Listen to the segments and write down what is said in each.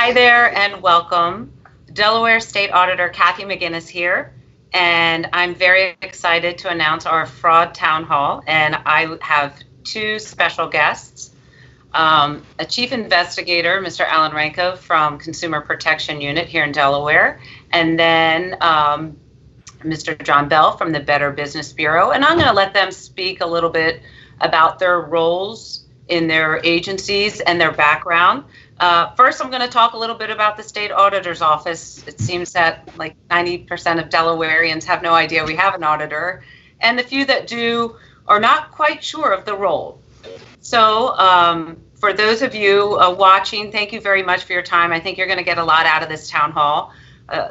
Hi there and welcome. Delaware State Auditor Kathy McGinnis here, and I'm very excited to announce our Fraud Town Hall, and I have two special guests. A Chief Investigator, Mr. Alan Ranko from Consumer Protection Unit here in Delaware, and then Mr. John Bell from the Better Business Bureau, and I'm going to let them speak a little bit about their roles in their agencies and their background. First, I'm going to talk a little bit about the State Auditor's Office. It seems that like 90% of Delawareans have no idea we have an auditor, and the few that do are not quite sure of the role. So for those of you watching, thank you very much for your time. I think you're going to get a lot out of this town hall.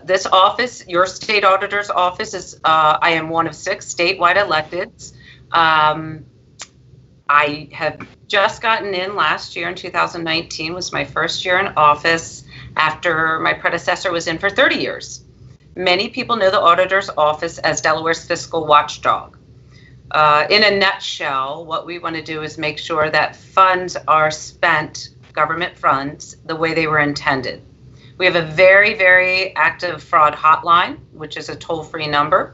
This office, your State Auditor's Office, is I am one of 6 statewide electeds. I have just gotten in last year in 2019, was my first year in office after my predecessor was in for 30 years. Many people know the Auditor's Office as Delaware's fiscal watchdog. In a nutshell, what we want to do is make sure that funds are spent, government funds, the way they were intended. We have a very, very active fraud hotline, which is a toll-free number.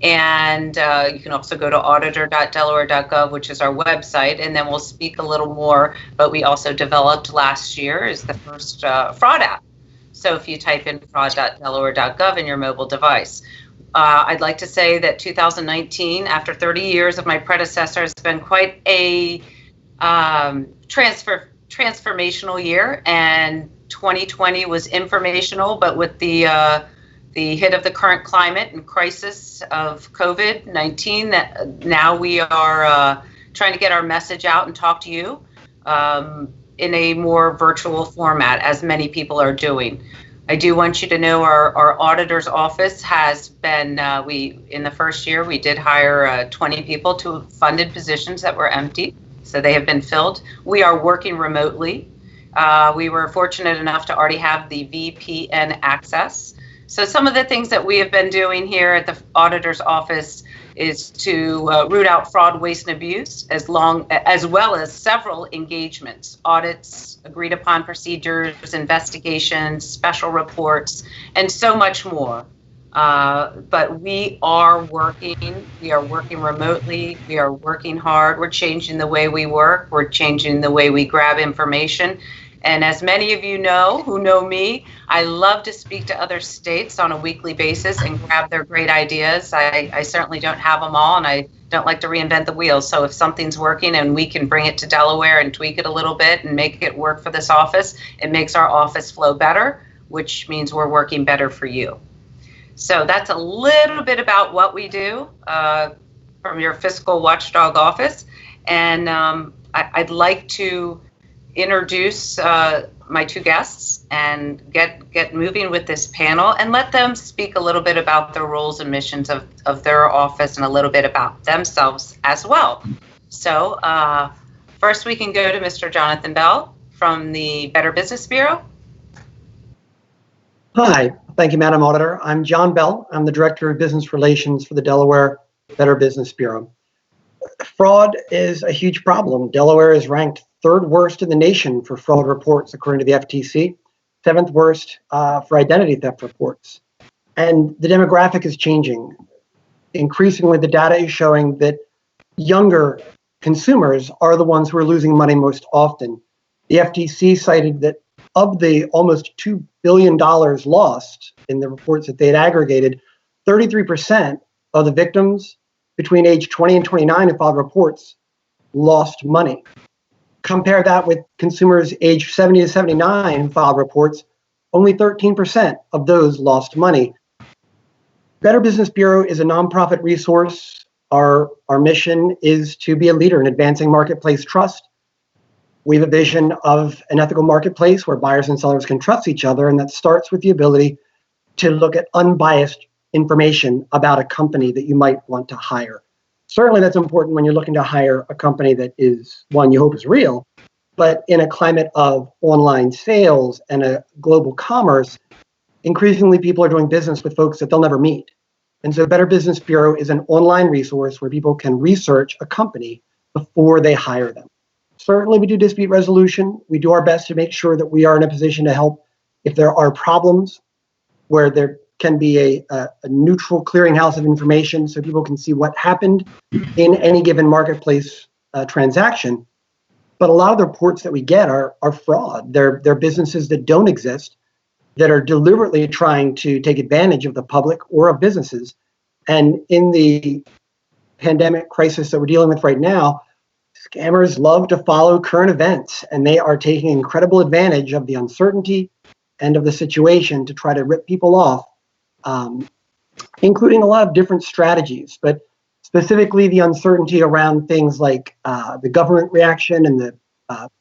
And you can also go to auditor.delaware.gov, which is our website, and then we'll speak a little more. But we also developed last year is the first fraud app. So if you type in fraud.delaware.gov in your mobile device. I'd like to say that 2019, after 30 years of my predecessor, has been quite a transformational year, and 2020 was informational, but with the hit of the current climate and crisis of COVID-19, that now we are trying to get our message out and talk to you in a more virtual format, as many people are doing. I do want you to know our auditor's office has been, in the first year, we did hire 20 people to funded positions that were empty, so they have been filled. We are working remotely. We were fortunate enough to already have the VPN access. So some of the things that we have been doing here at the Auditor's Office is to root out fraud, waste, and abuse, as well as several engagements, audits, agreed upon procedures, investigations, special reports, and so much more. But we are working remotely, we are working hard, we're changing the way we work, we're changing the way we grab information. And as many of you know, who know me, I love to speak to other states on a weekly basis and grab their great ideas. I certainly don't have them all, and I don't like to reinvent the wheel. So if something's working and we can bring it to Delaware and tweak it a little bit and make it work for this office, it makes our office flow better, which means we're working better for you. So that's a little bit about what we do from your fiscal watchdog office. And I'd like to introduce my two guests and get moving with this panel and let them speak a little bit about the roles and missions of their office and a little bit about themselves as well. So first we can go to Mr. Jonathan Bell from the Better Business Bureau. Hi, thank you, Madam Auditor. I'm John Bell. I'm the Director of Business Relations for the Delaware Better Business Bureau. Fraud is a huge problem. Delaware is ranked 3rd worst in the nation for fraud reports, according to the FTC, 7th worst for identity theft reports. And the demographic is changing. Increasingly, the data is showing that younger consumers are the ones who are losing money most often. The FTC cited that of the almost $2 billion lost in the reports that they had aggregated, 33% of the victims between age 20 and 29 who filed reports lost money. Compare that with consumers age 70 to 79 who filed reports, only 13% of those lost money. Better Business Bureau is a nonprofit resource. Our mission is to be a leader in advancing marketplace trust. We have a vision of an ethical marketplace where buyers and sellers can trust each other, and that starts with the ability to look at unbiased information about a company that you might want to hire. Certainly that's important when you're looking to hire a company that is one you hope is real, but in a climate of online sales and a global commerce, increasingly people are doing business with folks that they'll never meet. And so Better Business Bureau is an online resource where people can research a company before they hire them. Certainly we do dispute resolution. We do our best to make sure that we are in a position to help if there are problems, where there can be a neutral clearinghouse of information so people can see what happened in any given marketplace transaction. But a lot of the reports that we get are fraud. They're businesses that don't exist, that are deliberately trying to take advantage of the public or of businesses. And in the pandemic crisis that we're dealing with right now, scammers love to follow current events, and they are taking incredible advantage of the uncertainty and of the situation to try to rip people off, including a lot of different strategies, but specifically the uncertainty around things like the government reaction and the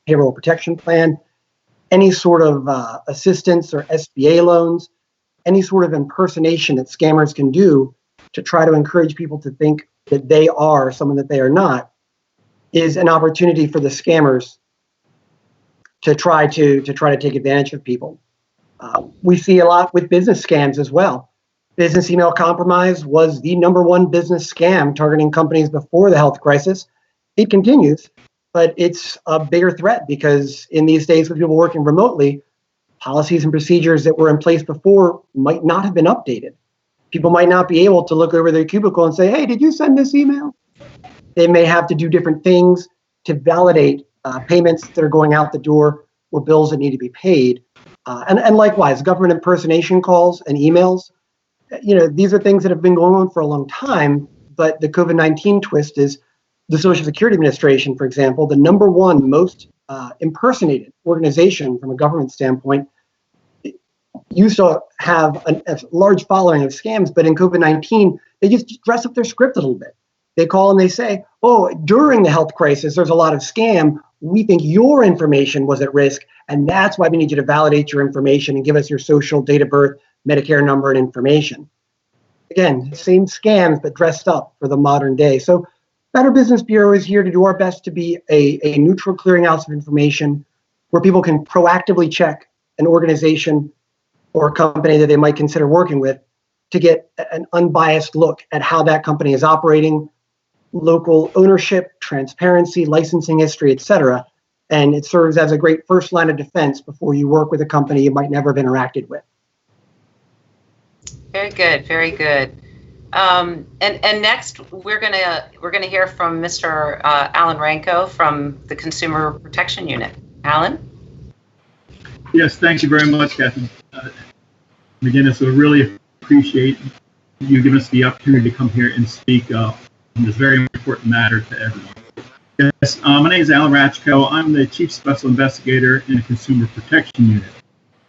payroll protection plan, any sort of assistance or SBA loans, any sort of impersonation that scammers can do to try to encourage people to think that they are someone that they are not, is an opportunity for the scammers to try to take advantage of people. We see a lot with business scams as well. Business email compromise was the #1 business scam targeting companies before the health crisis. It continues, but it's a bigger threat because in these days with people working remotely, policies and procedures that were in place before might not have been updated. People might not be able to look over their cubicle and say, hey, did you send this email? They may have to do different things to validate payments that are going out the door or bills that need to be paid. And likewise, government impersonation calls and emails. These are things that have been going on for a long time, but the COVID-19 twist is the Social Security Administration, for example, the #1 most impersonated organization from a government standpoint, used to have a large following of scams, but in COVID-19, they just dress up their script a little bit. They call and they say, oh, during the health crisis, there's a lot of scam. We think your information was at risk, and that's why we need you to validate your information and give us your social, date of birth, Medicare number, and information. Again, same scams, but dressed up for the modern day. So Better Business Bureau is here to do our best to be a neutral clearinghouse of information where people can proactively check an organization or a company that they might consider working with to get an unbiased look at how that company is operating, local ownership, transparency, licensing history, etc. And it serves as a great first line of defense before you work with a company you might never have interacted with. Very good, very good. And next we're gonna hear from Mr. Alan Ranko from the Consumer Protection Unit. Alan? Yes, thank you very much, Kathy. McGinnis, we really appreciate you giving us the opportunity to come here and speak on this very important matter to everyone. Yes, my name is Alan Ranko. I'm the Chief Special Investigator in the Consumer Protection Unit.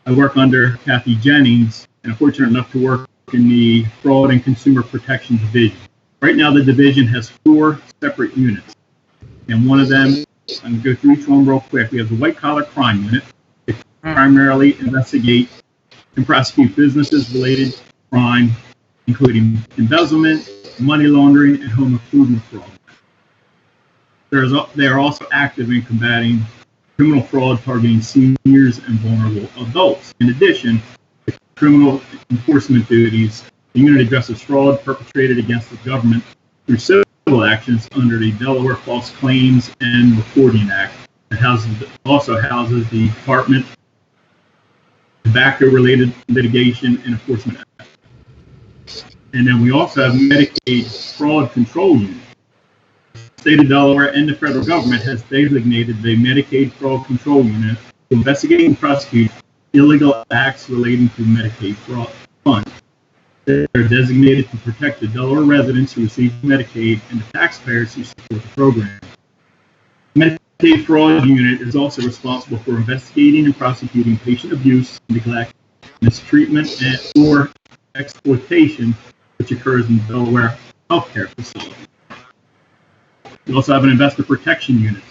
I work under Kathy Jennings, and I'm fortunate enough to work in the Fraud and Consumer Protection Division. Right now, the division has 4 separate units, and one of them, I'm going to go through each one real quick. We have the White Collar Crime Unit. They primarily investigate and prosecute businesses related to crime, including embezzlement, money laundering, and home improvement fraud. They are also active in combating criminal fraud targeting seniors and vulnerable adults. In addition to criminal enforcement duties, the unit addresses fraud perpetrated against the government through civil actions under the Delaware False Claims and Reporting Act. It also houses the Department Tobacco-related litigation and enforcement act. And then we also have Medicaid Fraud Control Unit. The state of Delaware and the federal government has designated the Medicaid Fraud Control Unit to investigate and prosecute illegal acts relating to Medicaid fraud funds. They are designated to protect the Delaware residents who receive Medicaid and the taxpayers who support the program. Medicaid Fraud Unit is also responsible for investigating and prosecuting patient abuse, neglect, mistreatment, or exploitation which occurs in Delaware healthcare facilities. We also have an Investor Protection Unit.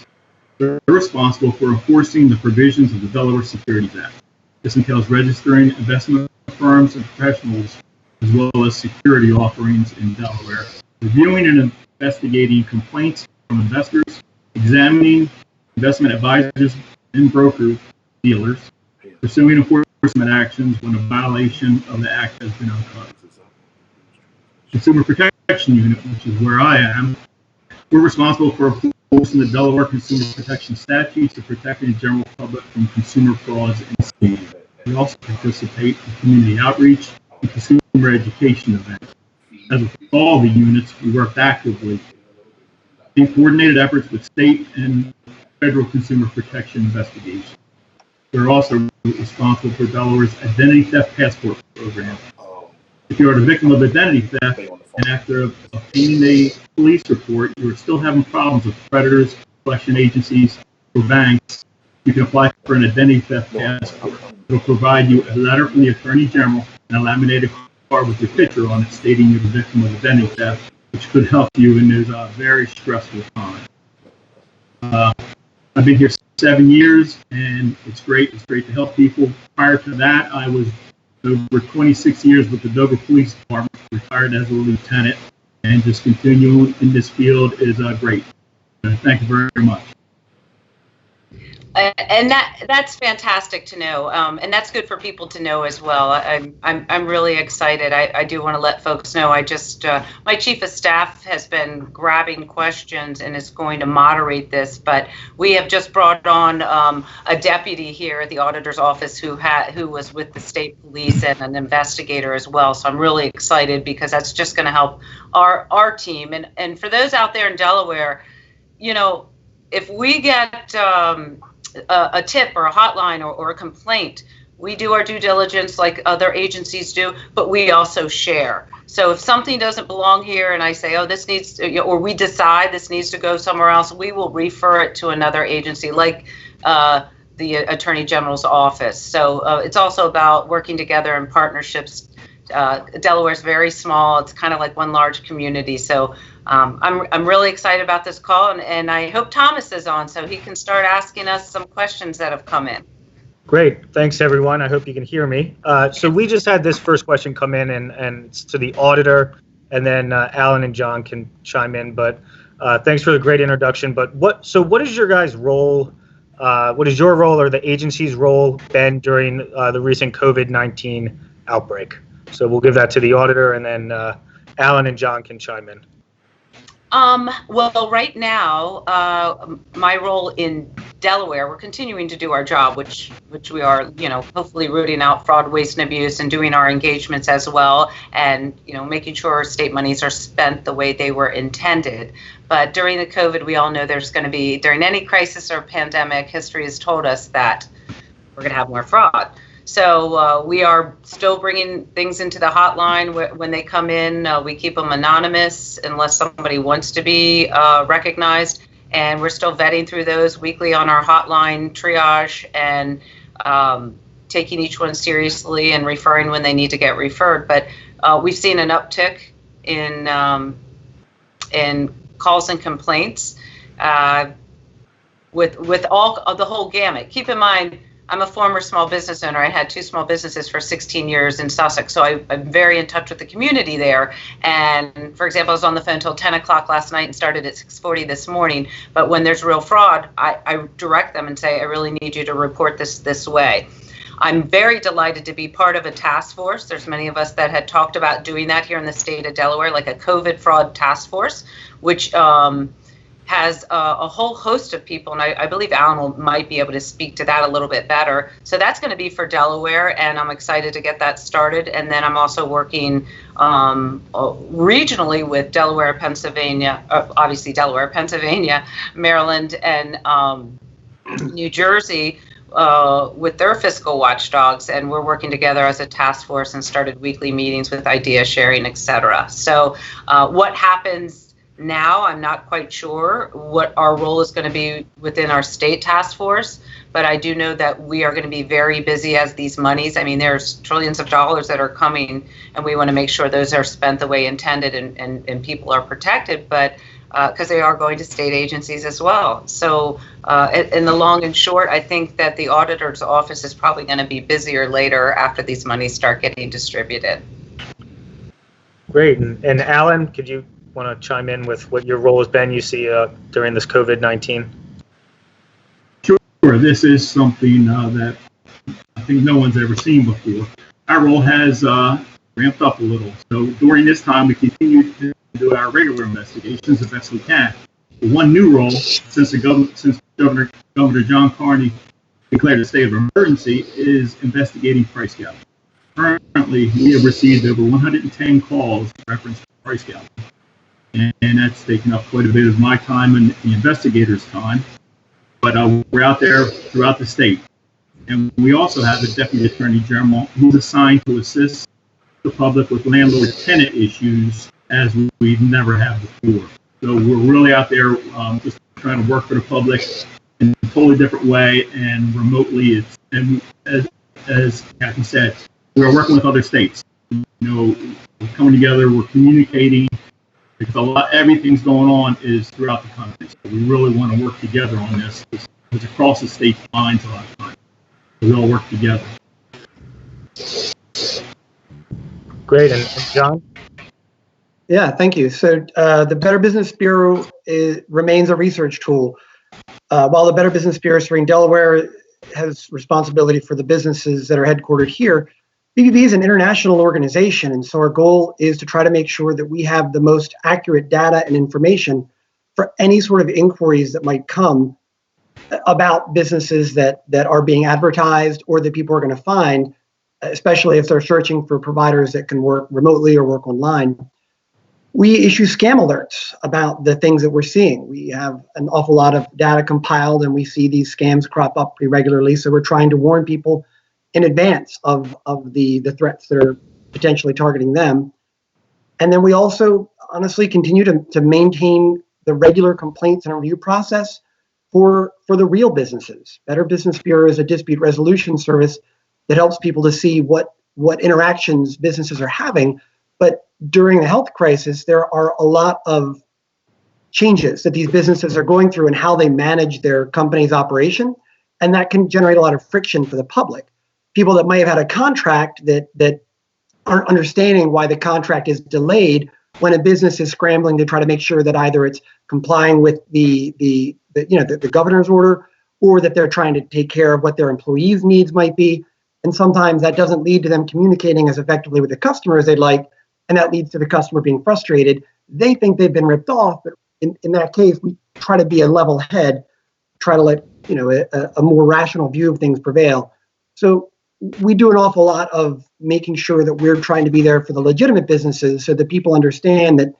They're responsible for enforcing the provisions of the Delaware Securities Act. This entails registering investment firms and professionals as well as security offerings in Delaware, reviewing and investigating complaints from investors, examining investment advisors and broker dealers, pursuing enforcement actions when a violation of the act has been uncovered. Consumer Protection Unit, which is where I am, we're responsible for enforcing the Delaware Consumer Protection Statutes to protect the general public from consumer frauds and schemes. We also participate in community outreach and consumer education events. As with all the units, we worked actively in coordinated efforts with state and federal consumer protection investigations. We're also responsible for Delaware's Identity Theft Passport program. If you are the victim of identity theft and after obtaining a police report, you are still having problems with creditors, collection agencies, or banks, you can apply for an identity theft passport. It will provide you a letter from the Attorney General and a laminated card with your picture on it stating you're the victim of identity theft, which could help you in this very stressful time. I've been here 7 years, and it's great. It's great to help people. Prior to that, I was over 26 years with the Dover Police Department, retired as a lieutenant, and just continuing in this field is great. Thank you very much. And that's fantastic to know, and that's good for people to know as well. I'm really excited. I do want to let folks know. I just my chief of staff has been grabbing questions and is going to moderate this. But we have just brought on a deputy here at the auditor's office who was with the state police and an investigator as well. So I'm really excited because that's just going to help our team. And for those out there in Delaware, you know, if we get a tip or a hotline or a complaint, we do our due diligence like other agencies do, but we also share. So if something doesn't belong here and I say, oh, this needs to, or we decide this needs to go somewhere else, we will refer it to another agency like the Attorney General's office. So it's also about working together in partnerships. Delaware's very small. It's kind of like one large community. So I'm really excited about this call, and I hope Thomas is on so he can start asking us some questions that have come in. Great. Thanks, everyone. I hope you can hear me. So we just had this first question come in, and it's to the auditor, and then Alan and John can chime in. But thanks for the great introduction. But what is your guys' role? What is your role or the agency's role been during the recent COVID-19 outbreak? So we'll give that to the auditor, and then Alan and John can chime in. Well, right now, my role in Delaware, we're continuing to do our job, which we are, you know, hopefully rooting out fraud, waste, and abuse, and doing our engagements as well, and, you know, making sure state monies are spent the way they were intended. But during the COVID, we all know there's going to be, during any crisis or pandemic, history has told us that we're going to have more fraud. So we are still bringing things into the hotline when they come in. We keep them anonymous unless somebody wants to be recognized. And we're still vetting through those weekly on our hotline triage and taking each one seriously and referring when they need to get referred. But we've seen an uptick in calls and complaints with all of the whole gamut. Keep in mind, I'm a former small business owner. I had 2 small businesses for 16 years in Sussex, so I'm very in touch with the community there. And for example, I was on the phone until 10 o'clock last night and started at 6:40 this morning. But when there's real fraud, I direct them and say, I really need you to report this way. I'm very delighted to be part of a task force. There's many of us that had talked about doing that here in the state of Delaware, like a COVID fraud task force, which has a whole host of people, and I believe Alan might be able to speak to that a little bit better. So that's going to be for Delaware, and I'm excited to get that started. And then I'm also working regionally with Delaware, Pennsylvania, obviously Delaware, Pennsylvania, Maryland, and New Jersey with their fiscal watchdogs, and we're working together as a task force and started weekly meetings with idea sharing, et cetera. So what happens now, I'm not quite sure what our role is going to be within our state task force, but I do know that we are going to be very busy as these monies. I mean, there's trillions of dollars that are coming, and we want to make sure those are spent the way intended and people are protected, but because they are going to state agencies as well. So in the long and short, I think that the auditor's office is probably going to be busier later after these monies start getting distributed. Great. And Alan, could you want to chime in with what your role has been, you see, during this COVID-19? Sure. This is something that I think no one's ever seen before. Our role has ramped up a little. So during this time, we continue to do our regular investigations the best we can. One new role since Governor John Carney declared a state of emergency is investigating price gouging. Currently, we have received over 110 calls referencing price gouging, and that's taken up quite a bit of my time and the investigators' time. But we're out there throughout the state. And we also have a Deputy Attorney General who's assigned to assist the public with landlord-tenant issues as we've never had before. So we're really out there just trying to work for the public in a totally different way and remotely. And as Kathy said, we're working with other states. You know, we're coming together, we're communicating, because everything's going on is throughout the country. So we really want to work together on this. It's across the state lines a lot of times. We all work together. Great. And John? Yeah, thank you. So the Better Business Bureau remains a research tool. While the Better Business Bureau serving Delaware has responsibility for the businesses that are headquartered here, BBB is an international organization, and so our goal is to try to make sure that we have the most accurate data and information for any sort of inquiries that might come about businesses that are being advertised or that people are going to find, especially if they're searching for providers that can work remotely or work online. We issue scam alerts about the things that we're seeing. We have an awful lot of data compiled, and we see these scams crop up pretty regularly, so we're trying to warn people in advance of the threats that are potentially targeting them. And then we also honestly continue to maintain the regular complaints and review process for the real businesses. Better Business Bureau is a dispute resolution service that helps people to see what interactions businesses are having. But during the health crisis, there are a lot of changes that these businesses are going through and how they manage their company's operation. And that can generate a lot of friction for the public. People that might have had a contract that aren't understanding why the contract is delayed when a business is scrambling to try to make sure that either it's complying with the governor's order, or that they're trying to take care of what their employees' needs might be. And sometimes that doesn't lead to them communicating as effectively with the customer as they'd like, and that leads to the customer being frustrated. They think they've been ripped off, but in that case, we try to be a level head, try to let a more rational view of things prevail. So we do an awful lot of making sure that we're trying to be there for the legitimate businesses so that people understand that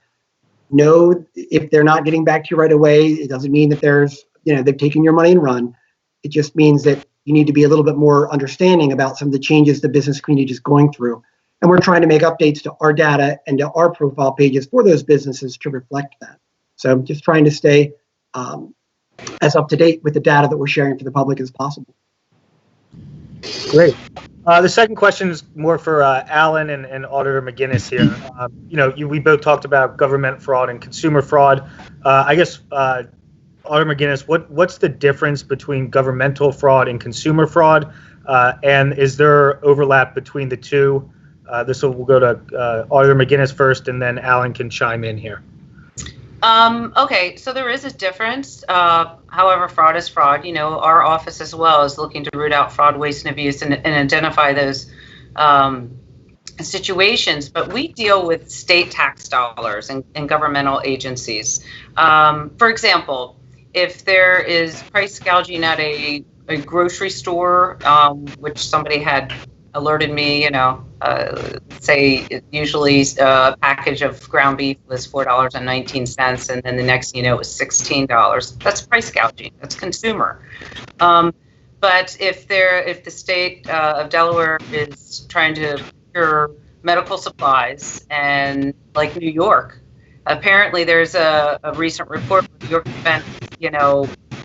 no, if they're not getting back to you right away, it doesn't mean that they've taken your money and run. It just means that you need to be a little bit more understanding about some of the changes the business community is going through. And we're trying to make updates to our data and to our profile pages for those businesses to reflect that. So I'm just trying to stay as up to date with the data that we're sharing for the public as possible. Great. The second question is more for Alan and Auditor McGinnis here. We both talked about government fraud and consumer fraud. I guess, Auditor McGinnis, what's the difference between governmental fraud and consumer fraud? And is there overlap between the two? We'll go to Auditor McGinnis first, and then Alan can chime in here. Okay, so there is a difference. However, fraud is fraud. Our office as well is looking to root out fraud, waste, and abuse and identify those situations. But we deal with state tax dollars and governmental agencies. For example, if there is price gouging at a grocery store, which somebody had alerted me, say usually a package of ground beef was $4.19, and then the next thing you know it was $16. That's price gouging. That's consumer. But if the state of Delaware is trying to procure medical supplies, and like New York, apparently there's a recent report where New York spent,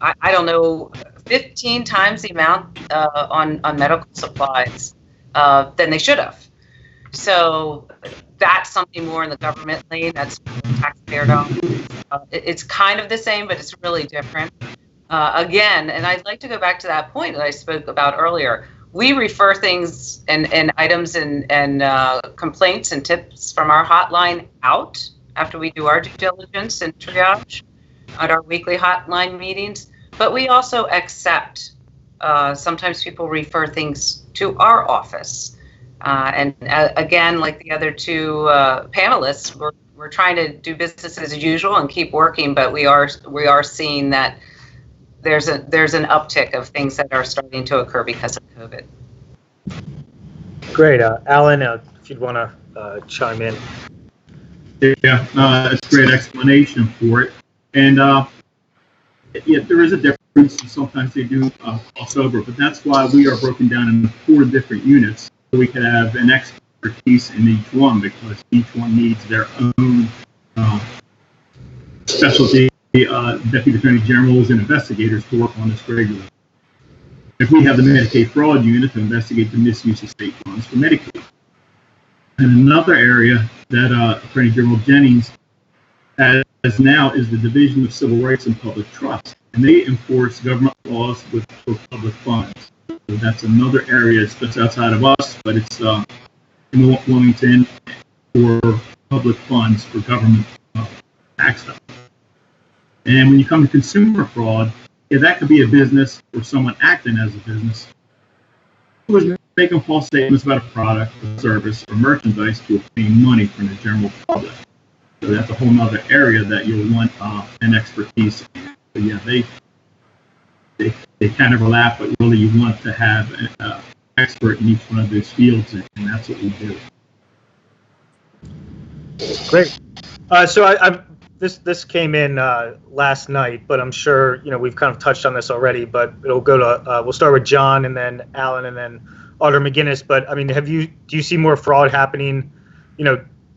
I don't know, 15 times the amount on medical supplies than they should have. So that's something more in the government lane. That's taxpayer dollars. It's kind of the same, but it's really different. Again, and I'd like to go back to that point that I spoke about earlier. We refer things and items and complaints and tips from our hotline out after we do our due diligence and triage at our weekly hotline meetings. But we also accept, sometimes people refer things to our office. And again, like the other two panelists, we're trying to do business as usual and keep working, but we are seeing that there's an uptick of things that are starting to occur because of COVID. Great. Alan, if you'd want to chime in. Yeah, that's a great explanation for it. And yeah, there is a difference. Sometimes they do cross over, but that's why we are broken down into 4 different units. So we can have an expertise in each one, because each one needs their own specialty deputy attorney generals and investigators to work on this regularly. If we have the Medicaid fraud unit to investigate the misuse of state funds for Medicaid. And another area that Attorney General Jennings has now is the Division of Civil Rights and Public Trust, and they enforce government laws for public funds. So that's another area that's outside of us, but it's in Wilmington for public funds for government tax stuff. And when you come to consumer fraud, yeah, that could be a business or someone acting as a business who is making false statements about a product, or service, or merchandise to obtain money from the general public. So that's a whole other area that you'll want an expertise in. So yeah, they kind of overlap, but really you want to have an expert in each one of those fields, and that's what we do. Great. So this came in last night, but I'm sure we've kind of touched on this already. But it'll go to we'll start with John, and then Alan, and then Auditor McGinnis. But I mean, do you see more fraud happening,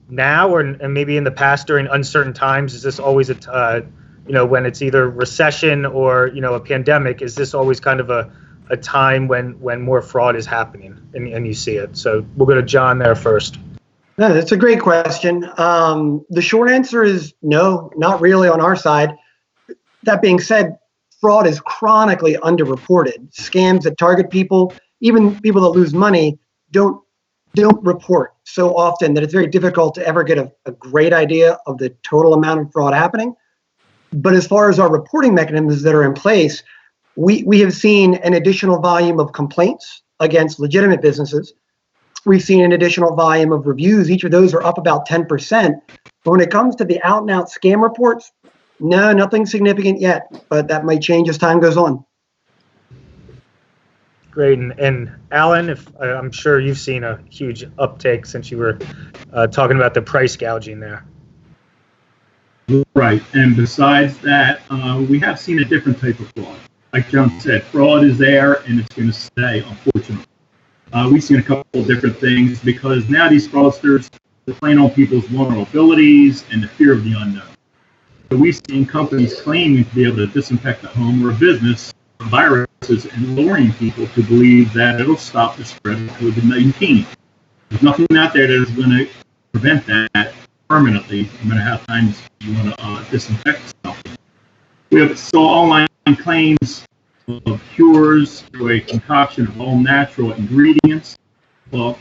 now or and maybe in the past during uncertain times? Is this always when it's either recession or a pandemic? Is this always kind of a time when more fraud is happening and you see it? So we'll go to John there first. No, that's a great question. The short answer is no, not really on our side. That being said, fraud is chronically underreported. Scams that target people, even people that lose money, don't report so often that it's very difficult to ever get a great idea of the total amount of fraud happening. But as far as our reporting mechanisms that are in place, we have seen an additional volume of complaints against legitimate businesses. We've seen an additional volume of reviews. Each of those are up about 10%. But when it comes to the out-and-out scam reports, no, nothing significant yet, but that might change as time goes on. Great. And Alan, I'm sure you've seen a huge uptake since you were talking about the price gouging there. Right. And besides that, we have seen a different type of fraud. Like John said, fraud is there and it's going to stay, unfortunately. We've seen a couple of different things because now these fraudsters are playing on people's vulnerabilities and the fear of the unknown. So we've seen companies claiming to be able to disinfect a home or a business from viruses and luring people to believe that it'll stop the spread of COVID-19. There's nothing out there that is going to prevent that permanently, no matter how times you want to disinfect something. We have saw online claims of cures through a concoction of all natural ingredients. Well,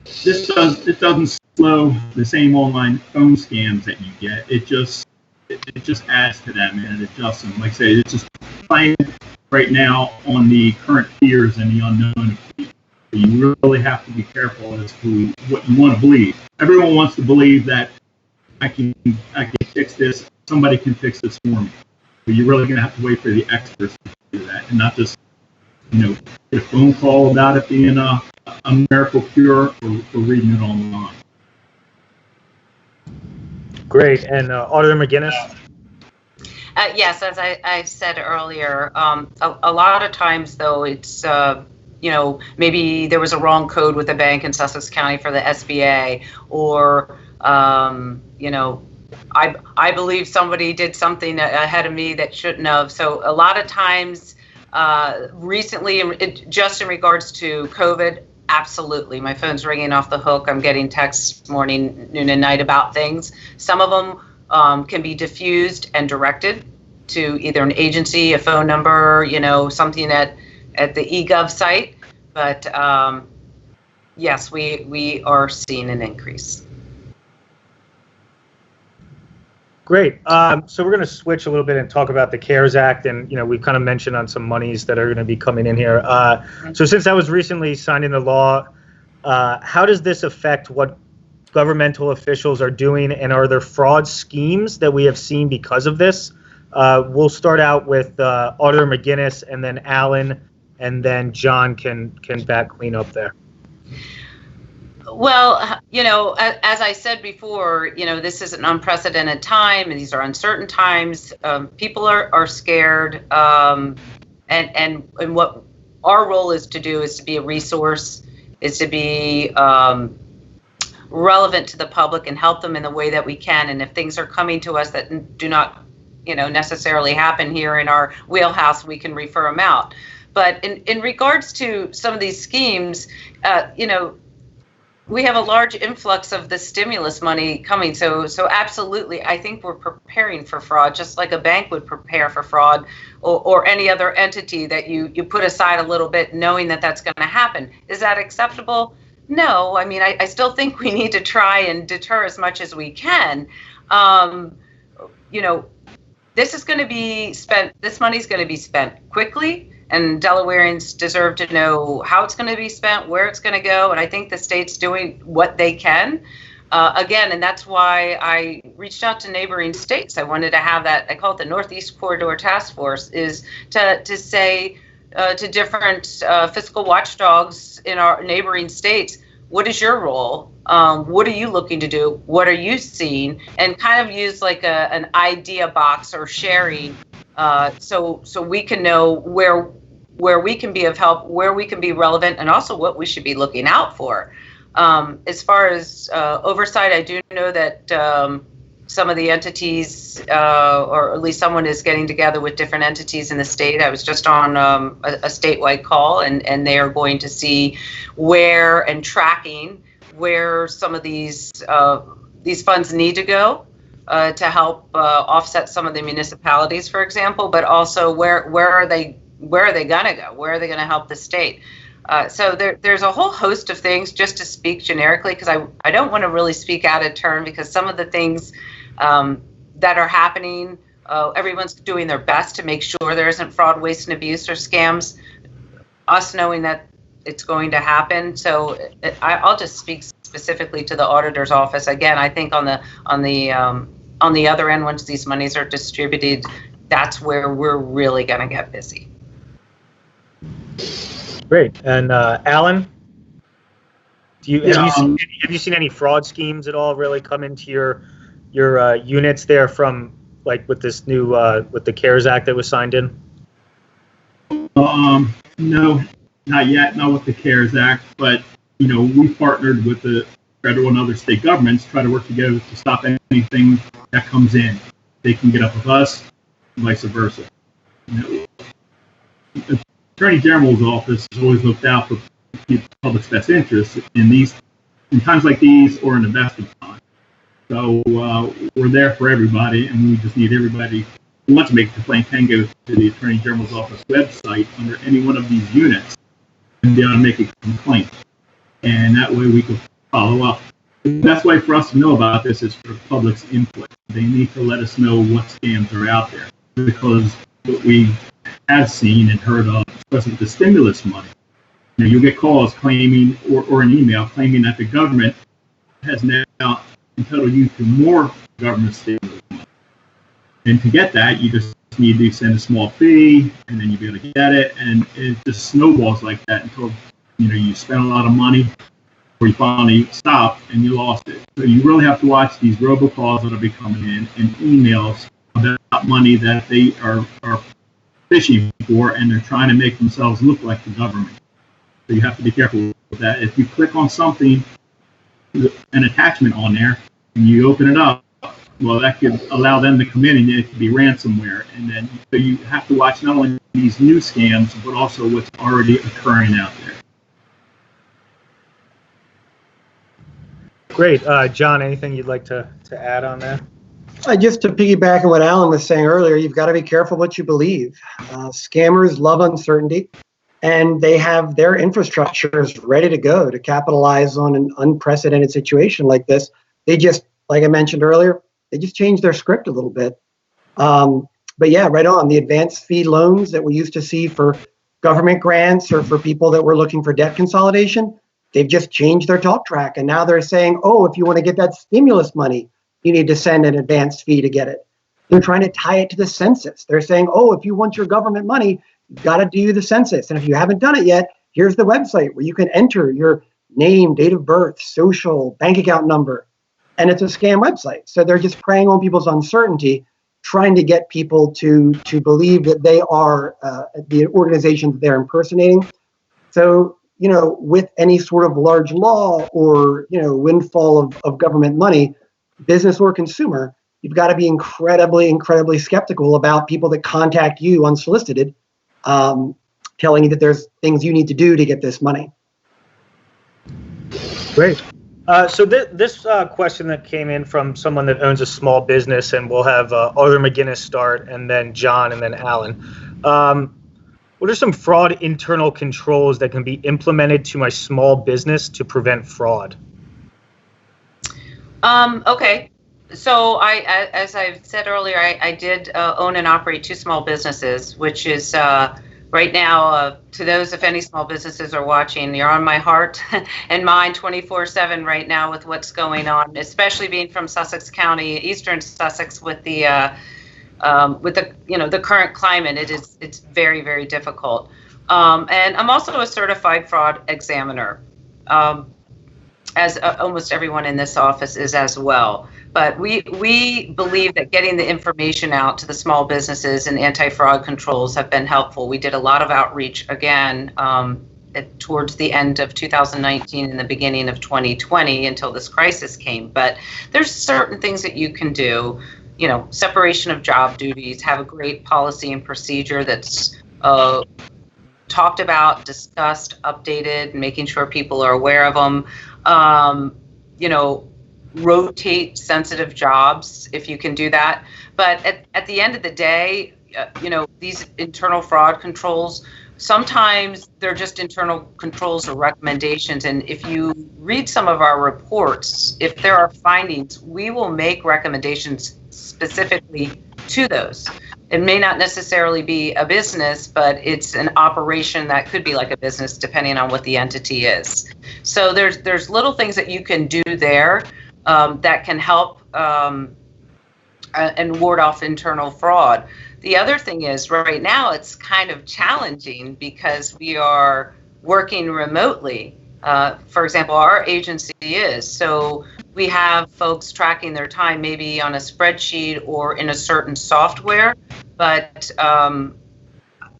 it doesn't slow the same online phone scams that you get. It just adds to that, man. It doesn't. Like I say, it's just playing right now on the current fears and the unknown of people. So you really have to be careful as to what you want to believe. Everyone wants to believe that I can fix this. Somebody can fix this for me. But you're really going to have to wait for the experts to do that, and not just get a phone call about it being a miracle cure or reading it online. Great. And Auditor McGinnis? Yes, as I said earlier, a lot of times, though, it's, maybe there was a wrong code with a bank in Sussex County for the SBA, or, I believe somebody did something ahead of me that shouldn't have. So a lot of times, recently, just in regards to COVID, absolutely. My phone's ringing off the hook. I'm getting texts morning, noon, and night about things. Some of them can be diffused and directed to either an agency, a phone number, something at the eGov site. But yes, we are seeing an increase. Great. So we're going to switch a little bit and talk about the CARES Act, and we've kind of mentioned on some monies that are going to be coming in here. So since that was recently signed into law, how does this affect what governmental officials are doing, and are there fraud schemes that we have seen because of this? We'll start out with Auditor McGinnis, and then Alan, and then John can back clean up there. Well, as I said before, this is an unprecedented time, and these are uncertain times. People are scared, and what our role is to do is to be a resource, is to be relevant to the public and help them in the way that we can. And if things are coming to us that do not, necessarily happen here in our wheelhouse, we can refer them out. But in regards to some of these schemes, we have a large influx of the stimulus money coming. So absolutely, I think we're preparing for fraud, just like a bank would prepare for fraud, or any other entity that you put aside a little bit knowing that that's going to happen. Is that acceptable? No. I mean, I still think we need to try and deter as much as we can. This is going to be spent, this money is going to be spent quickly, and Delawareans deserve to know how it's going to be spent, where it's going to go, and I think the state's doing what they can. Again, and that's why I reached out to neighboring states. I wanted to have that, I call it the Northeast Corridor Task Force, is to say to different fiscal watchdogs in our neighboring states, what is your role? What are you looking to do? What are you seeing? And kind of use like an idea box or sharing, so we can know where we can be of help, where we can be relevant, and also what we should be looking out for. As far as oversight, I do know that some of the entities, or at least someone is getting together with different entities in the state. I was just on a statewide call, and they are going to see where and tracking where some of these funds need to go to help offset some of the municipalities, for example, but also where are they going to go? Where are they going to help the state? So there's a whole host of things, just to speak generically, because I don't want to really speak out of turn, because some of the things that are happening, everyone's doing their best to make sure there isn't fraud, waste, and abuse or scams, us knowing that it's going to happen. So I'll just speak specifically to the auditor's office. Again, I think on the other end, once these monies are distributed, that's where we're really going to get busy. Great. And Alan, have you seen any fraud schemes at all really come into your units there from, like, with this new with the CARES Act that was signed in? No, not yet. Not with the CARES Act, but we partnered with the federal and other state governments to try to work together to stop anything that comes in. They can get up with us, and vice versa. The Attorney General's office has always looked out for the public's best interest in times like these, or in investing time. So we're there for everybody, and we just need everybody who wants to make a complaint can go to the Attorney General's office website under any one of these units and be able to make a complaint. And that way we can follow up. The best way for us to know about this is for the public's input. They need to let us know what scams are out there, because what we have seen and heard of, especially the stimulus money, you'll get calls claiming, or an email claiming that the government has now entitled you to more government stimulus money. And to get that, you just need to send a small fee, and then you'll be able to get it, and it just snowballs like that until you spend a lot of money, or you finally stop and you lost it. So you really have to watch these robocalls that'll be coming in, and emails about money that they are fishing for, and they're trying to make themselves look like the government. So you have to be careful with that. If you click on something, an attachment on there, and you open it up, well, that could allow them to come in, and it could be ransomware. And then so you have to watch not only these new scams, but also what's already occurring out there. Great. John, anything you'd like to add on that? Just to piggyback on what Alan was saying earlier, you've got to be careful what you believe. Scammers love uncertainty, and they have their infrastructures ready to go to capitalize on an unprecedented situation like this. They just, like I mentioned earlier, they just changed their script a little bit. But yeah, right on. The advanced fee loans that we used to see for government grants or for people that were looking for debt consolidation, they've just changed their talk track. And now they're saying, oh, if you want to get that stimulus money, you need to send an advanced fee to get it. They're trying to tie it to the census. They're saying, oh, if you want your government money, you've got to do the census. And if you haven't done it yet, here's the website where you can enter your name, date of birth, social, bank account number. And it's a scam website. So they're just preying on people's uncertainty, trying to get people to believe that they are the organization that they're impersonating. So, with any sort of large law or, windfall of government money, business or consumer, you've got to be incredibly, incredibly skeptical about people that contact you unsolicited, telling you that there's things you need to do to get this money. Great. So this question that came in from someone that owns a small business, and we'll have Arthur McGinnis start, and then John, and then Alan. What are some fraud internal controls that can be implemented to my small business to prevent fraud? Okay. So as I've said earlier, I did own and operate 2 small businesses, which is right now, to those, if any small businesses are watching, you're on my heart and mind 24/7 right now with what's going on, especially being from Sussex County, Eastern Sussex, with the the current climate. It's very, very difficult. And I'm also a certified fraud examiner, as almost everyone in this office is as well. But we believe that getting the information out to the small businesses and anti-fraud controls have been helpful. We did a lot of outreach, again, towards the end of 2019 and the beginning of 2020 until this crisis came. But there's certain things that you can do, separation of job duties, have a great policy and procedure that's talked about, discussed, updated, making sure people are aware of them. Rotate sensitive jobs if you can do that. But at the end of the day, these internal fraud controls, sometimes they're just internal controls or recommendations. And if you read some of our reports, if there are findings, we will make recommendations specifically to those. It may not necessarily be a business, but it's an operation that could be like a business depending on what the entity is. So there's little things that you can do there that can help and ward off internal fraud. The other thing is, right now it's kind of challenging because we are working remotely. For example, our agency is, so we have folks tracking their time maybe on a spreadsheet or in a certain software, but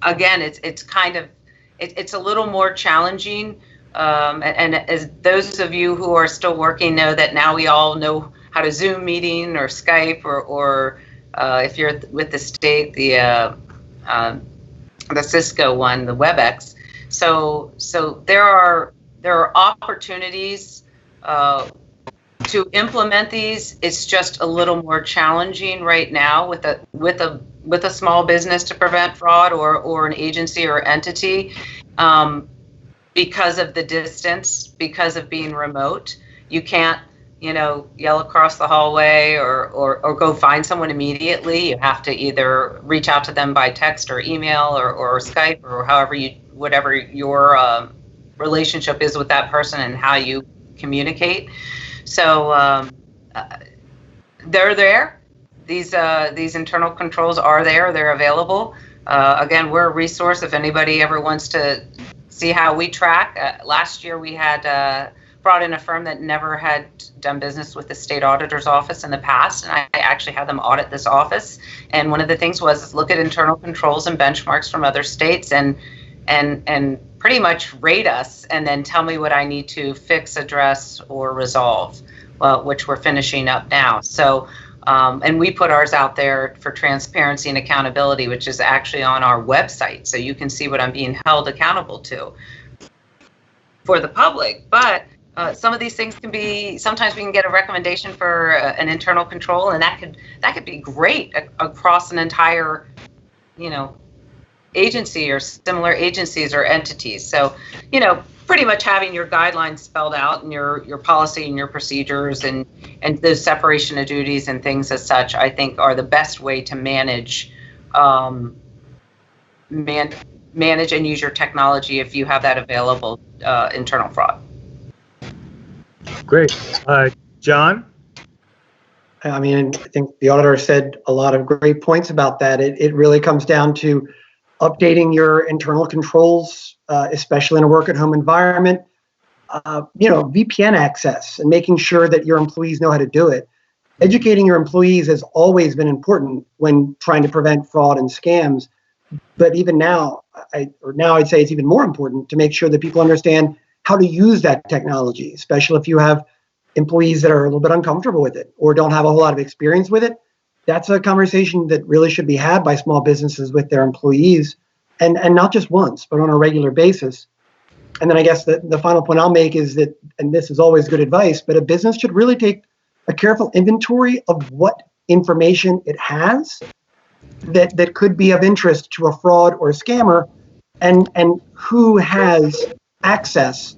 again, it's a little more challenging. And as those of you who are still working know that now we all know how to Zoom meeting or Skype or if you're with the state, the Cisco one, the WebEx. So there are opportunities to implement these. It's just a little more challenging right now with a small business to prevent fraud or an agency or entity. Because of the distance, because of being remote, you can't, yell across the hallway or go find someone immediately. You have to either reach out to them by text or email or Skype or whatever your relationship is with that person and how you communicate. So they're there. These internal controls are there. They're available. Again, we're a resource if anybody ever wants to see how we track. Last year we had brought in a firm that never had done business with the state auditor's office in the past, and I actually had them audit this office. And one of the things was look at internal controls and benchmarks from other states and pretty much rate us and then tell me what I need to fix, address, or resolve, which we're finishing up now. So and we put ours out there for transparency and accountability, which is actually on our website. So you can see what I'm being held accountable to for the public. But some of these things sometimes we can get a recommendation for an internal control, and that could be great across an entire, agency or similar agencies or entities. So, pretty much having your guidelines spelled out and your policy and your procedures and the separation of duties and things as such, I think are the best way to manage and use your technology if you have that available, internal fraud. Great. John? I mean, I think the auditor said a lot of great points about that. It really comes down to updating your internal controls, especially in a work at home environment. VPN access and making sure that your employees know how to do it. Educating your employees has always been important when trying to prevent fraud and scams. But even now, I'd say it's even more important to make sure that people understand how to use that technology, especially if you have employees that are a little bit uncomfortable with it or don't have a whole lot of experience with it. That's a conversation that really should be had by small businesses with their employees, and not just once, but on a regular basis. And then I guess the final point I'll make is that, and this is always good advice, but a business should really take a careful inventory of what information it has that could be of interest to a fraud or a scammer, and who has access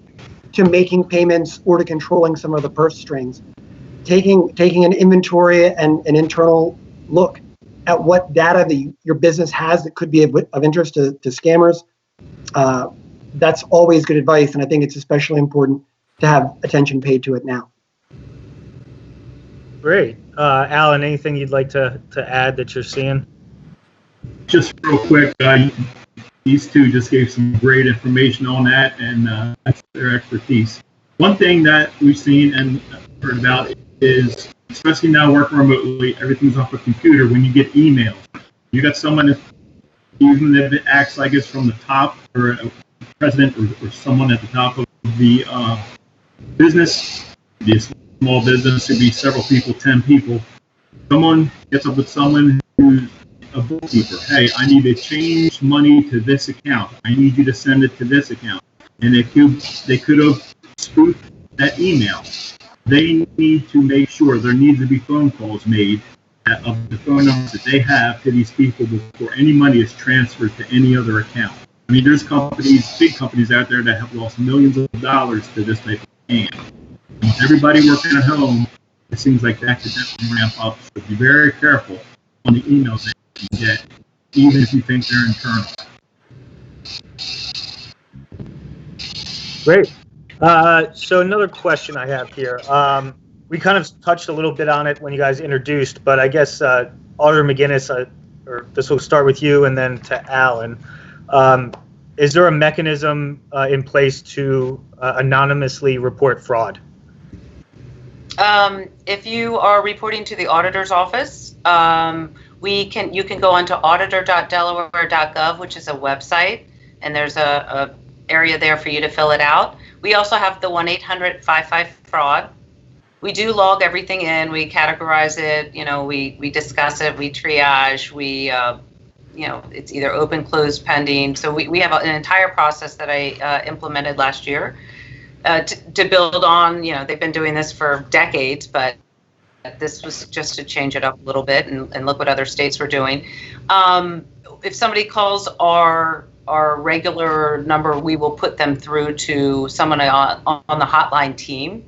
to making payments or to controlling some of the purse strings. Taking an inventory and an internal look at what data your business has that could be of interest to scammers, that's always good advice, and I think it's especially important to have attention paid to it now. Great. Alan, anything you'd like to add that you're seeing? Just real quick, these two just gave some great information on that, and that's their expertise. One thing that we've seen and heard about is, especially now working remotely, everything's off a computer. When you get emails, you got someone, even if it acts like it's from the top, or a president or someone at the top of the business, the small business, could be several people, 10 people. Someone gets up with someone who's a bookkeeper. Hey, I need to change money to this account. I need you to send it to this account. And they could have spoofed that email. They need to make sure there needs to be phone calls made of the phone numbers that they have to these people before any money is transferred to any other account. I mean, there's companies, big companies out there that have lost millions of dollars to this type of scam. With everybody working at home, it seems like that could definitely ramp up. So be very careful on the emails that you get, even if you think they're internal. Great. So another question I have here. We kind of touched a little bit on it when you guys introduced, but I guess Auditor McGinnis, or this will start with you and then to Alan. Is there a mechanism in place to anonymously report fraud? If you are reporting to the auditor's office, you can go onto auditor.delaware.gov, which is a website, and there's a area there for you to fill it out. We also have the 1-800-55-FRAUD. We do log everything in. We categorize it. We discuss it. We triage. It's either open, closed, pending. So we have an entire process that I implemented last year to build on. They've been doing this for decades, but this was just to change it up a little bit and look what other states were doing. If somebody calls our regular number, we will put them through to someone on the hotline team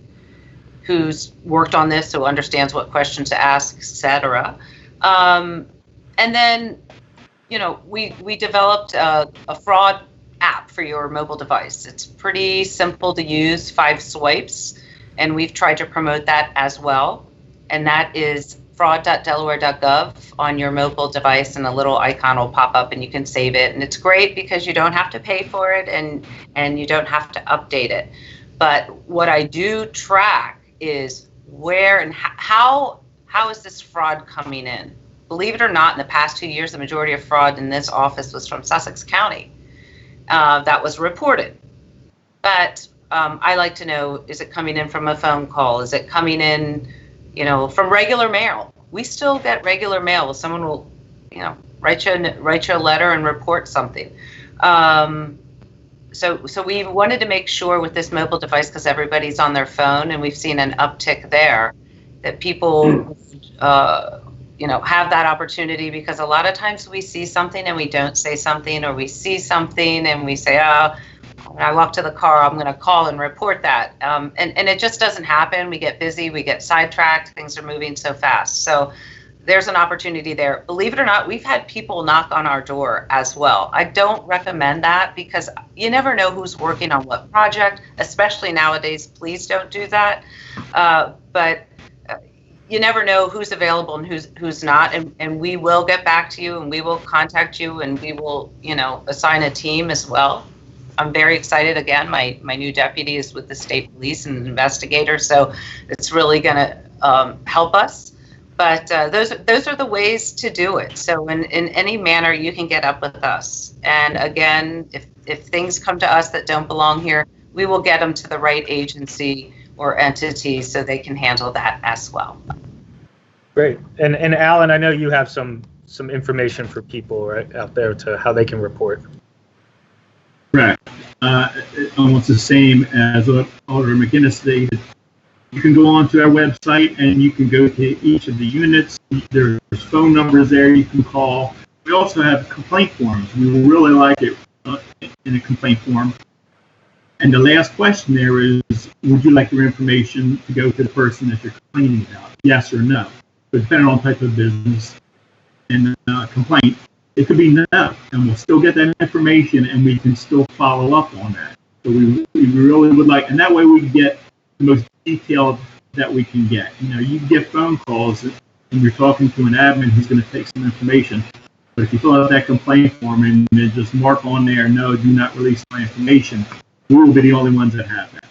who's worked on this, who understands what questions to ask, etc. And then, we developed a fraud app for your mobile device. It's pretty simple to use, 5 swipes, and we've tried to promote that as well. And that is fraud.delaware.gov on your mobile device, and a little icon will pop up and you can save it. And it's great because you don't have to pay for it and you don't have to update it. But what I do track is where and how is this fraud coming in? Believe it or not, in the past 2 years, the majority of fraud in this office was from Sussex County. That was reported. But I like to know, is it coming in from a phone call? Is it coming in, from regular mail? We still get regular mail. Someone will, write you a letter and report something. So we wanted to make sure with this mobile device, because everybody's on their phone, and we've seen an uptick there, that people, have that opportunity, because a lot of times we see something and we don't say something, or we see something and we say, when I walk to the car, I'm going to call and report that. And it just doesn't happen. We get busy, we get sidetracked, things are moving so fast. So there's an opportunity there. Believe it or not, we've had people knock on our door as well. I don't recommend that, because you never know who's working on what project, especially nowadays. Please don't do that. But you never know who's available and who's not, and we will get back to you, and we will contact you, and we will, assign a team as well. I'm very excited. Again, my new deputy is with the state police and an investigator, so it's really going to help us. But those are the ways to do it. So in any manner, you can get up with us. And again, if things come to us that don't belong here, we will get them to the right agency or entity so they can handle that as well. Great. And Alan, I know you have some information for people right out there to how they can report. Correct. Almost the same as Auditor McGinnis stated. You can go onto our website and you can go to each of the units. There's phone numbers there you can call. We also have complaint forms. We will really like it in a complaint form. And the last question there is, would you like your information to go to the person that you're complaining about? Yes or no. But depending on type of business and complaint, it could be no, and we'll still get that information and we can still follow up on that. So we really would like, and that way we get the most detailed that we can get. You can get phone calls and you're talking to an admin who's going to take some information. But if you fill out that complaint form and then just mark on there, no, do not release my information, we will be the only ones that have that.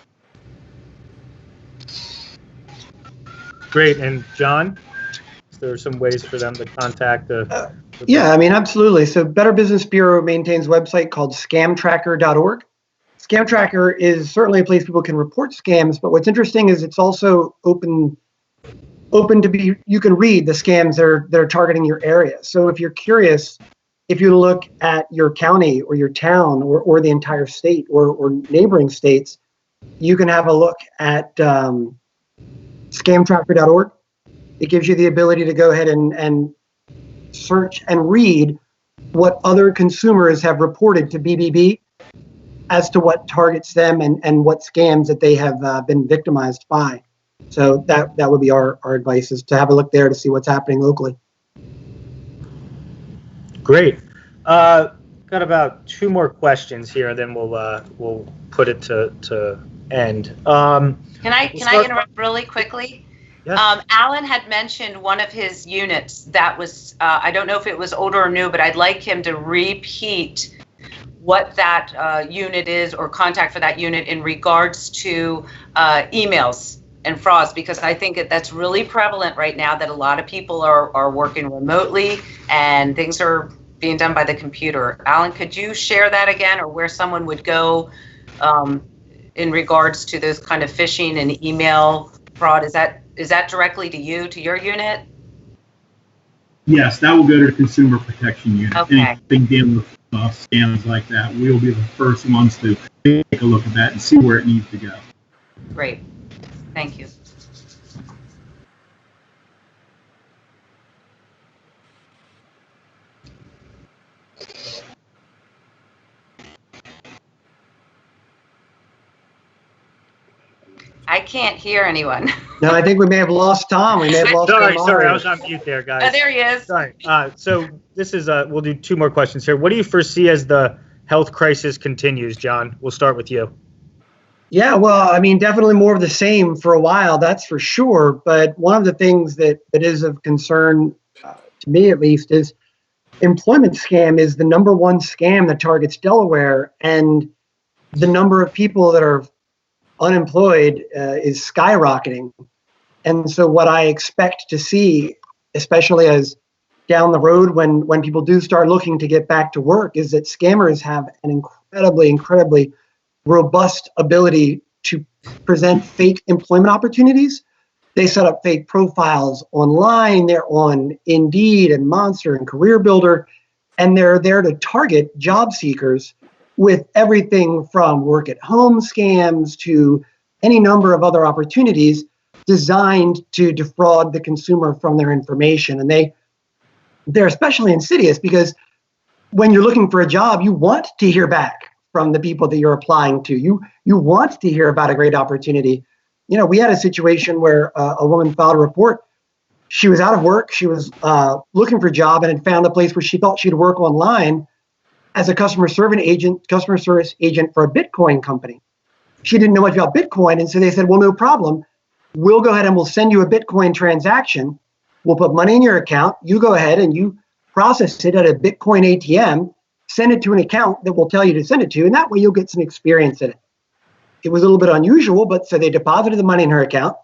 Great. And John, is there some ways for them to contact the Yeah, absolutely. So Better Business Bureau maintains a website called scamtracker.org. Scam Tracker is certainly a place people can report scams, but what's interesting is it's also open to be, you can read the scams that are targeting your area. So if you're curious, if you look at your county or your town or the entire state or neighboring states, you can have a look at scamtracker.org. It gives you the ability to go ahead and search and read what other consumers have reported to BBB as to what targets them and what scams that they have been victimized by. So that would be our advice, is to have a look there to see what's happening locally. Great. Got about 2 more questions here, then we'll put it to end. Can I interrupt really quickly? Yes. Alan had mentioned one of his units that was, I don't know if it was old or new, but I'd like him to repeat what that unit is, or contact for that unit in regards to emails and frauds, because I think that's really prevalent right now, that a lot of people are working remotely and things are being done by the computer. Alan, could you share that again, or where someone would go in regards to those kind of phishing and email fraud? Is that directly to you, to your unit? Yes, that will go to the Consumer Protection Unit. Okay. Anything dealing with scams like that, we'll be the first ones to take a look at that and see where it needs to go. Great. Thank you. I can't hear anyone. No, I think we may have lost Tom. We may have lost Tom. Sorry, I was on mute there, guys. Oh, there he is. Sorry. So this is, we'll do 2 more questions here. What do you foresee as the health crisis continues, John? We'll start with you. Yeah, well, definitely more of the same for a while, that's for sure. But one of the things that is of concern, to me at least, is employment scam is the #1 scam that targets Delaware, and the number of people that are unemployed is skyrocketing. And so what I expect to see, especially as down the road when people do start looking to get back to work, is that scammers have an incredibly robust ability to present fake employment opportunities. They set up fake profiles online. They're on Indeed and Monster and Career Builder, and they're there to target job seekers with everything from work at home scams to any number of other opportunities designed to defraud the consumer from their information. And they're especially insidious because when you're looking for a job, you want to hear back from the people that you're applying to. You want to hear about a great opportunity. We had a situation where a woman filed a report. She was out of work. She was looking for a job and had found a place where she thought she'd work online as a customer service agent for a Bitcoin company. She didn't know much about Bitcoin, and so they said, well, no problem. we'll go ahead and we'll send you a Bitcoin transaction. We'll put money in your account. You go ahead and you process it at a Bitcoin ATM, send it to an account that will tell you to send it to, and that way you'll get some experience in it. It was a little bit unusual, but so they deposited the money in her account.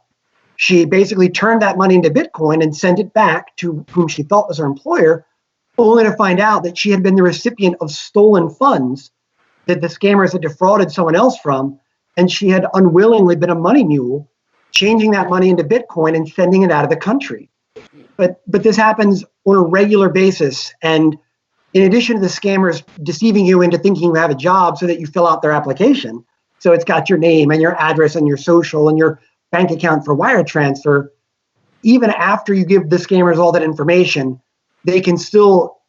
She basically turned that money into Bitcoin and sent it back to whom she thought was her employer, only to find out that she had been the recipient of stolen funds that the scammers had defrauded someone else from, and she had unwillingly been a money mule, changing that money into Bitcoin and sending it out of the country. But this happens on a regular basis, and in addition to the scammers deceiving you into thinking you have a job so that you fill out their application, so it's got your name and your address and your social and your bank account for wire transfer, even after you give the scammers all that information, they can still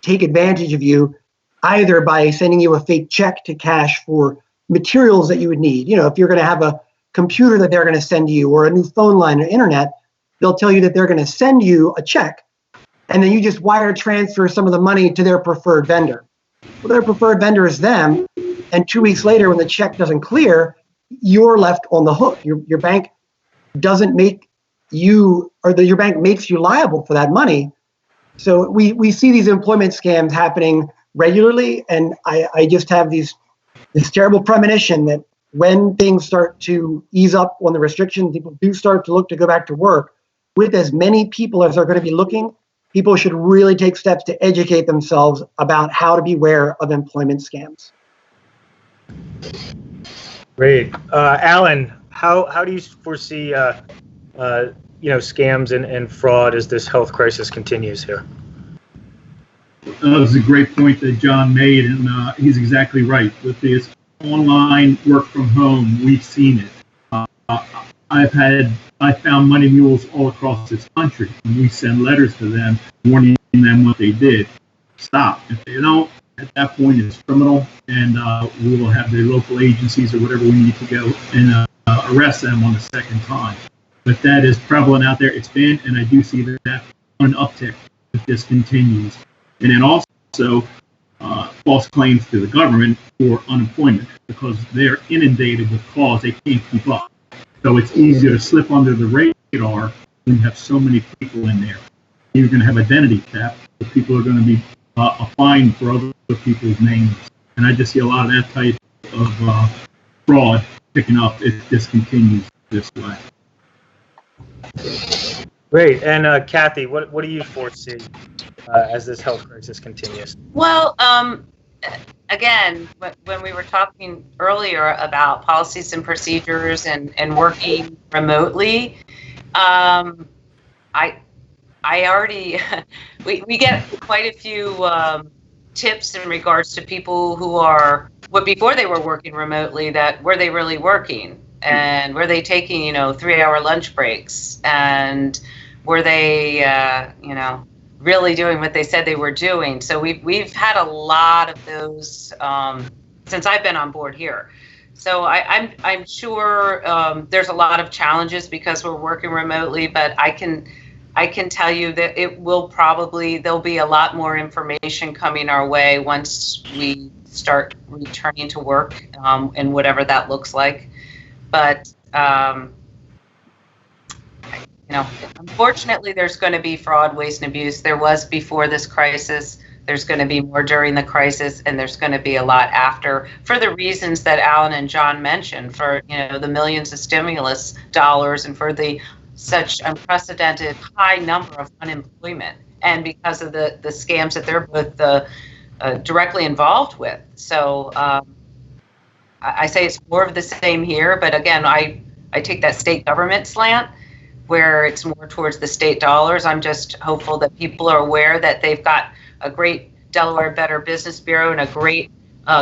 take advantage of you either by sending you a fake check to cash for materials that you would need. You know, if you're going to have a computer that they're going to send you or a new phone line or internet, they'll tell you that they're going to send you a check, and then you just wire transfer some of the money to their preferred vendor. Well, their preferred vendor is them, and 2 weeks later when the check doesn't clear, you're left on the hook. Your bank doesn't make you, or your bank makes you liable for that money. So we see these employment scams happening regularly, and I just have this terrible premonition that when things start to ease up on the restrictions, people do start to look to go back to work. With as many people as are going to be looking, people should really take steps to educate themselves about how to beware of employment scams. Great. Alan, how do you foresee scams and fraud as this health crisis continues here? That was a great point that John made, and he's exactly right. With this online work from home, we've seen it. I found money mules all across this country, and we send letters to them warning them what they did. Stop. If they don't, at that point it's criminal, and we will have the local agencies or whatever we need to go and arrest them on the second time. But that is prevalent out there. It's been, and I do see that an uptick if this continues. And then also false claims to the government for unemployment, because they're inundated with calls. They can't keep up. So it's easier to slip under the radar when you have so many people in there. You're going to have identity theft. So people are going to be applying for other people's names. And I just see a lot of that type of fraud picking up if this continues this way. Great. And Kathy, what do you foresee as this health crisis continues? Well, again, when we were talking earlier about policies and procedures and working remotely, I already we get quite a few tips in regards to people who are before they were working remotely, that were they really working, and were they taking 3-hour lunch breaks, and were they really doing what they said they were doing. So we've had a lot of those since I've been on board here. So I'm sure there's a lot of challenges because we're working remotely, but I can tell you that there'll be a lot more information coming our way once we start returning to work, and whatever that looks like. But unfortunately, there's going to be fraud, waste, and abuse. There was before this crisis. There's going to be more during the crisis, and there's going to be a lot after, for the reasons that Alan and John mentioned, for the millions of stimulus dollars, and for the such unprecedented high number of unemployment, and because of the scams that they're both directly involved with. So I say it's more of the same here, but again, I take that state government slant, where it's more towards the state dollars. I'm just hopeful that people are aware that they've got a great Delaware Better Business Bureau and a great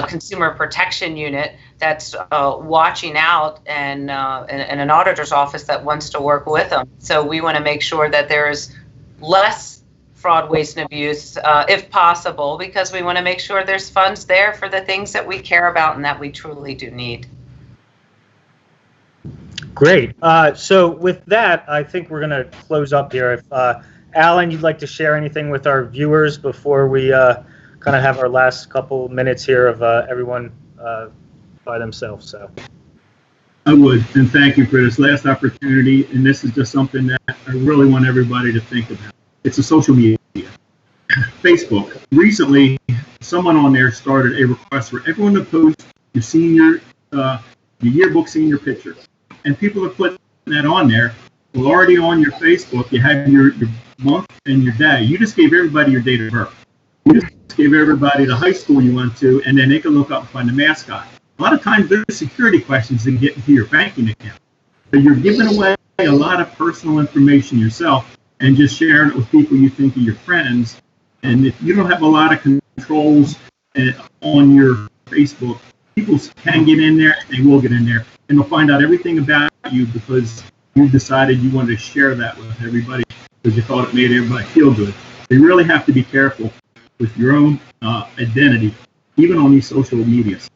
consumer protection unit that's watching out, and an auditor's office that wants to work with them. So we want to make sure that there's less fraud, waste, and abuse, if possible, because we want to make sure there's funds there for the things that we care about and that we truly do need. Great. So with that, I think we're going to close up here. If Alan, you'd like to share anything with our viewers before we kind of have our last couple minutes here of everyone by themselves. So I would, and thank you for this last opportunity. And this is just something that I really want everybody to think about. It's a social media. Facebook. Recently, someone on there started a request for everyone to post your senior, your yearbook senior picture. And people are putting that on there. Well, already on your Facebook, you have your month and your day. You just gave everybody your date of birth. You just gave everybody the high school you went to, and then they can look up and find the mascot. A lot of times there's security questions that get into your banking account. So you're giving away a lot of personal information yourself and just sharing it with people you think are your friends. And if you don't have a lot of controls on your Facebook, people can get in there and they will get in there and they'll find out everything about you because you decided you wanted to share that with everybody because you thought it made everybody feel good. So you really have to be careful with your own identity, even on these social medias.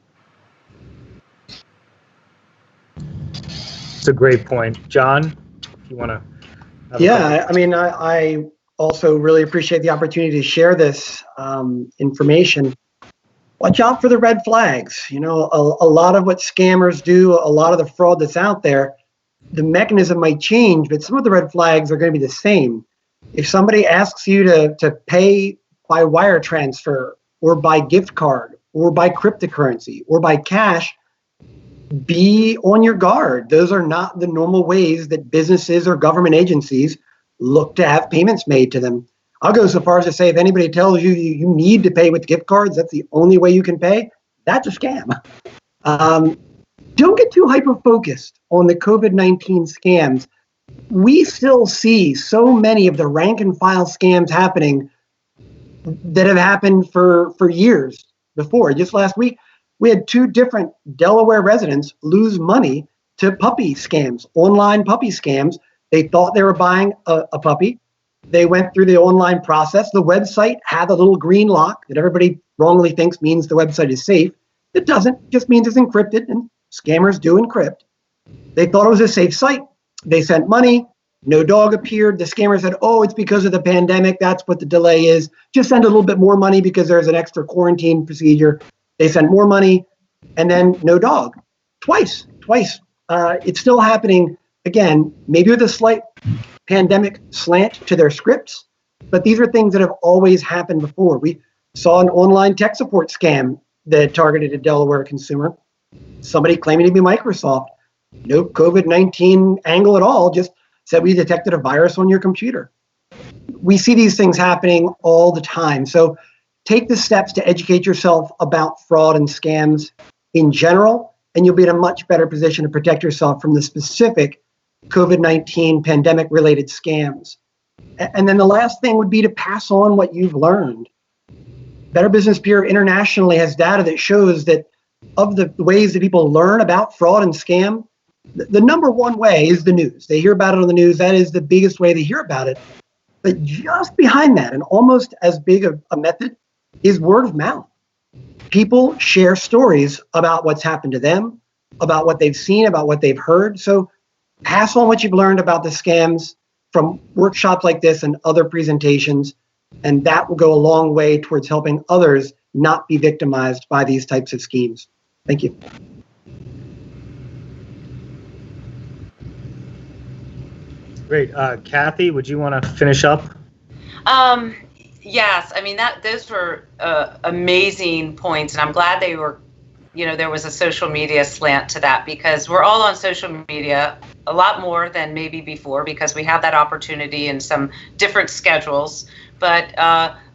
It's a great point. John, if you want to. Yeah, I mean, I also really appreciate the opportunity to share this information. Watch out for the red flags. You know, a lot of what scammers do, a lot of the fraud that's out there, the mechanism might change, but some of the red flags are going to be the same. If somebody asks you to pay by wire transfer or by gift card or by cryptocurrency or by cash, be on your guard. Those are not the normal ways that businesses or government agencies look to have payments made to them. I'll go so far as to say if anybody tells you you need to pay with gift cards, that's the only way you can pay, that's a scam. Don't get too hyper-focused on the COVID-19 scams. We still see so many of the rank and file scams happening that have happened for years before. Just last week, we had 2 different Delaware residents lose money to puppy scams, online puppy scams. They thought they were buying a puppy. They went through the online process. The website had a little green lock that everybody wrongly thinks means the website is safe. It doesn't, it just means it's encrypted, and scammers do encrypt. They thought it was a safe site. They sent money. No dog appeared. The scammer said, oh, it's because of the pandemic. That's what the delay is. Just send a little bit more money because there's an extra quarantine procedure. They sent more money, and then no dog. Twice. It's still happening, again, maybe with a slight pandemic slant to their scripts, but these are things that have always happened before. We saw an online tech support scam that targeted a Delaware consumer. Somebody claiming to be Microsoft. No COVID-19 angle at all, just said we detected a virus on your computer. We see these things happening all the time. So take the steps to educate yourself about fraud and scams in general, and you'll be in a much better position to protect yourself from the specific COVID-19 pandemic-related scams. And then the last thing would be to pass on what you've learned. Better Business Bureau internationally has data that shows that of the ways that people learn about fraud and scam, the number one way is the news. They hear about it on the news. That is the biggest way they hear about it. But just behind that, and almost as big a method, is word of mouth. People share stories about what's happened to them, about what they've seen, about what they've heard. So pass on what you've learned about the scams from workshops like this and other presentations, and that will go a long way towards helping others not be victimized by these types of schemes. Thank you. Great. Kathy, would you want to finish up? Yes, I mean, those were amazing points, and I'm glad they were, there was a social media slant to that, because we're all on social media a lot more than maybe before because we have that opportunity in some different schedules. But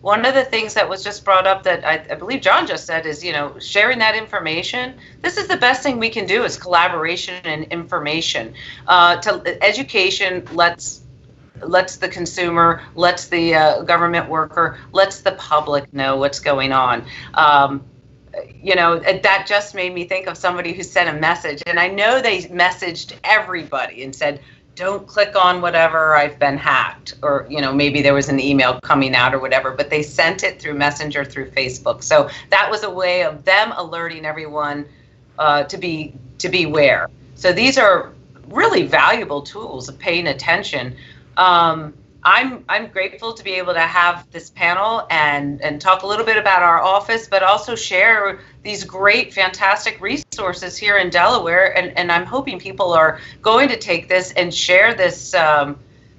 one of the things that was just brought up that I believe John just said is, sharing that information. This is the best thing we can do is collaboration and information. Education lets the consumer, lets the government worker, lets the public know what's going on. That just made me think of somebody who sent a message, and I know they messaged everybody and said, don't click on whatever, I've been hacked, or maybe there was an email coming out or whatever, but they sent it through Messenger, through Facebook. So that was a way of them alerting everyone to beware. So these are really valuable tools of paying attention. I'm grateful to be able to have this panel and talk a little bit about our office, but also share these great, fantastic resources here in Delaware. And I'm hoping people are going to take this and share this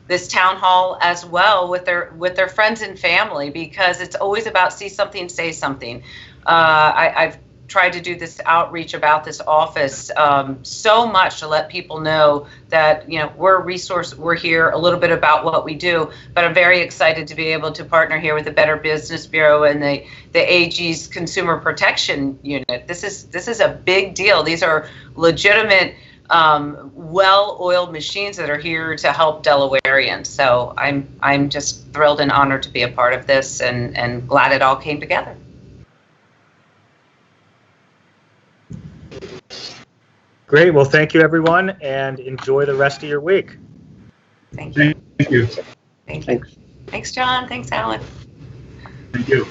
this town hall as well with their friends and family, because it's always about see something, say something. I've tried to do this outreach about this office so much to let people know that, you know, we're a resource, we're here, a little bit about what we do, but I'm very excited to be able to partner here with the Better Business Bureau and the AG's Consumer Protection Unit. This is a big deal. These are legitimate, well-oiled machines that are here to help Delawareans. So I'm just thrilled and honored to be a part of this, and glad it all came together. Great. Well, thank you, everyone, and enjoy the rest of your week. Thank you. Thank you. Thank you. Thanks, John. Thanks, Alan. Thank you.